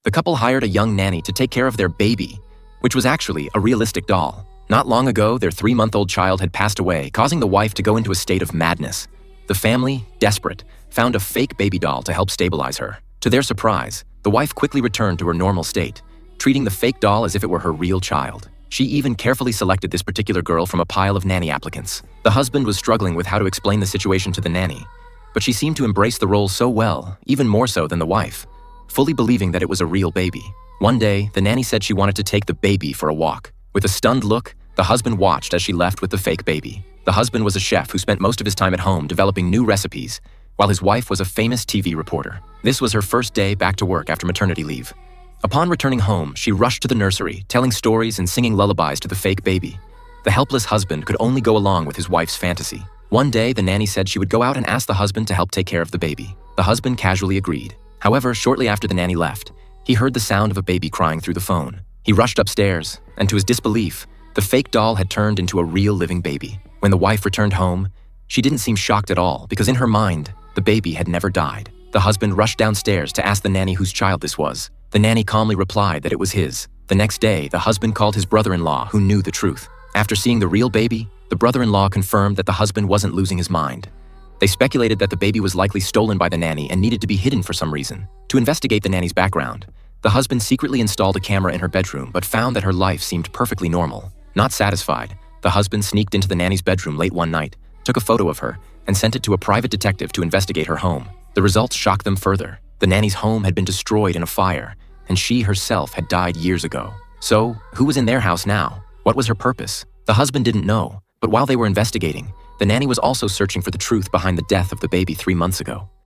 The couple hired a young nanny to take care of their baby, which was actually a realistic doll. Not long ago, their 3-month-old child had passed away, causing the wife to go into a state of madness. The family, desperate, found a fake baby doll to help stabilize her. To their surprise, the wife quickly returned to her normal state, treating the fake doll as if it were her real child. She even carefully selected this particular girl from a pile of nanny applicants. The husband was struggling with how to explain the situation to the nanny, but she seemed to embrace the role so well, even more so than the wife, fully believing that it was a real baby. One day, the nanny said she wanted to take the baby for a walk. With a stunned look, the husband watched as she left with the fake baby. The husband was a chef who spent most of his time at home developing new recipes, while his wife was a famous TV reporter. This was her first day back to work after maternity leave. Upon returning home, she rushed to the nursery, telling stories and singing lullabies to the fake baby. The helpless husband could only go along with his wife's fantasy. One day, the nanny said she would go out and ask the husband to help take care of the baby. The husband casually agreed. However, shortly after the nanny left, he heard the sound of a baby crying through the phone. He rushed upstairs, and to his disbelief, the fake doll had turned into a real living baby. When the wife returned home, she didn't seem shocked at all because in her mind, the baby had never died. The husband rushed downstairs to ask the nanny whose child this was. The nanny calmly replied that it was his. The next day, the husband called his brother-in-law who knew the truth. After seeing the real baby, the brother-in-law confirmed that the husband wasn't losing his mind. They speculated that the baby was likely stolen by the nanny and needed to be hidden for some reason. To investigate the nanny's background, the husband secretly installed a camera in her bedroom but found that her life seemed perfectly normal. Not satisfied, the husband sneaked into the nanny's bedroom late one night, took a photo of her, and sent it to a private detective to investigate her home. The results shocked them further. The nanny's home had been destroyed in a fire, and she herself had died years ago. So, who was in their house now? What was her purpose? The husband didn't know, but while they were investigating, the nanny was also searching for the truth behind the death of the baby 3 months ago.